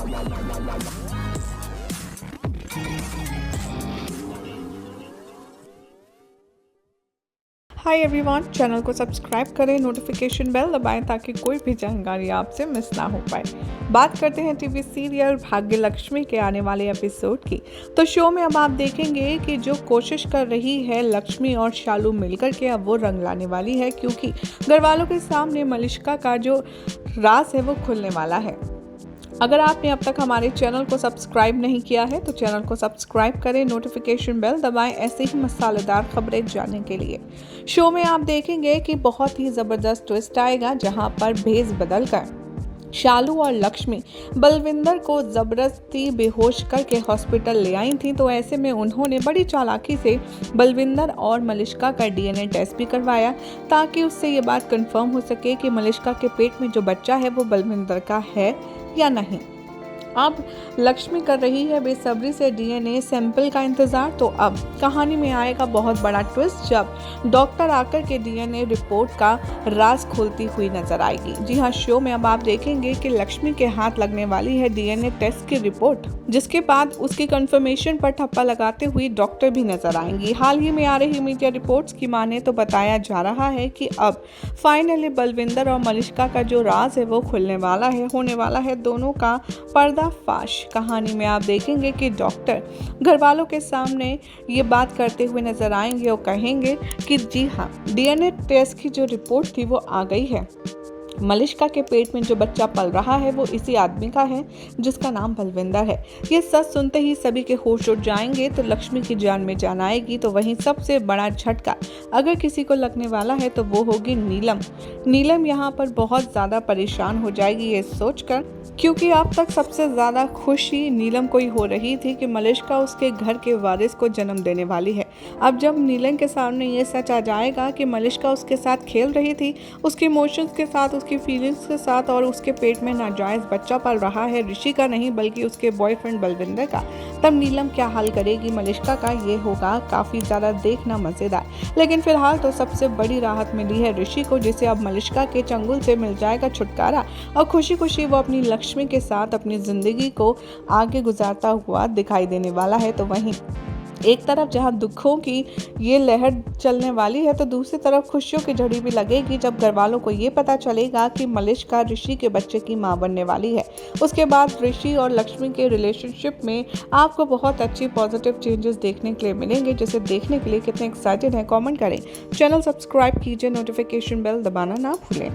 Hi everyone, channel को subscribe करें, notification bell दबाएं ताकि कोई भी जानकारी आपसे मिस ना हो पाए। बात करते हैं टीवी सीरियल भाग्य लक्ष्मी के आने वाले एपिसोड की। तो शो में अब आप देखेंगे कि जो कोशिश कर रही है लक्ष्मी और शालू मिलकर के, अब वो रंग लाने वाली है, क्योंकि घर वालों के सामने मलिष्का का जो राज है वो खुलने वाला है। अगर आपने अब तक हमारे चैनल को सब्सक्राइब नहीं किया है तो चैनल को सब्सक्राइब करें, नोटिफिकेशन बेल दबाएं ऐसे ही मसालेदार खबरें जानने के लिए। शो में आप देखेंगे कि बहुत ही ज़बरदस्त ट्विस्ट आएगा, जहां पर भेस बदलकर शालू और लक्ष्मी बलविंदर को जबरदस्ती बेहोश करके हॉस्पिटल ले आई थी। तो ऐसे में उन्होंने बड़ी चालाकी से बलविंदर और मलिष्का का डीएनए टेस्ट भी करवाया, ताकि उससे ये बात कंफर्म हो सके कि मलिष्का के पेट में जो बच्चा है वो बलविंदर का है या नहीं। अब लक्ष्मी कर रही है बेसब्री से डीएनए सैंपल का इंतजार। तो अब कहानी में आएगा बहुत बड़ा ट्विस्ट, जब डॉक्टर आकर के डीएनए रिपोर्ट का राज खोलती हुई नजर आएगी। जी हाँ, शो में अब आप देखेंगे कि लक्ष्मी के हाथ लगने वाली है डीएनए टेस्ट की रिपोर्ट, जिसके बाद उसकी कंफर्मेशन पर ठप्पा लगाते हुए डॉक्टर भी नजर आएंगी। हाल ही में आ रही मीडिया रिपोर्ट्स की माने तो बताया जा रहा है कि अब फाइनली बलविंदर और मलिष्का का जो राज है वो खुलने वाला है, होने वाला है दोनों का पर्दाफाश। कहानी में आप देखेंगे कि डॉक्टर घर वालों के सामने ये बात करते हुए नजर आएंगे और कहेंगे कि जी हाँ, डीएनए टेस्ट की जो रिपोर्ट थी वो आ गई है। मलिष्का के पेट में जो बच्चा पल रहा है वो इसी आदमी का है जिसका नाम बलविंदर है। ये सच सुनते ही सभी के होश उड़ जाएंगे, तो लक्ष्मी की जान में जान आएगी। तो वहीं सबसे बड़ा झटका अगर किसी को लगने वाला है तो वो होगी नीलम। नीलम यहाँ पर बहुत ज़्यादा परेशान हो जाएगी ये सोचकर, क्योंकि अब तक सबसे ज़्यादा खुशी नीलम को ही हो रही थी कि मलिष्का उसके घर के वारिस को जन्म देने वाली है। अब जब नीलम के सामने ये सच आ जाएगा कि मलिष्का उसके साथ खेल रही थी, उसके इमोशंस के साथ, उसकी फीलिंग्स के साथ, और उसके पेट में नाजायज़ बच्चा पल रहा है, ऋषि का नहीं बल्कि उसके बॉयफ्रेंड बलविंदर का, तब नीलम क्या हाल करेगी मलिष्का का, ये होगा काफ़ी ज़्यादा देखना मज़ेदार। लेकिन फिलहाल तो सबसे बड़ी राहत मिली है ऋषि को, जिसे अब मलिष्का के चंगुल से मिल जाएगा छुटकारा, और खुशी खुशी वो अपनी लक्ष्मी के साथ अपनी ज़िंदगी को आगे गुजारता हुआ दिखाई देने वाला है। तो वहीं एक तरफ जहां दुखों की ये लहर चलने वाली है, तो दूसरी तरफ खुशियों की झड़ी भी लगेगी जब घर वालों को ये पता चलेगा कि मलिष्का ऋषि के बच्चे की मां बनने वाली है। उसके बाद ऋषि और लक्ष्मी के रिलेशनशिप में आपको बहुत अच्छी पॉजिटिव चेंजेस देखने के लिए मिलेंगे, जिसे देखने के लिए कितने एक्साइटेड हैं कमेंट करें। चैनल सब्सक्राइब कीजिए, नोटिफिकेशन बेल दबाना ना भूलें।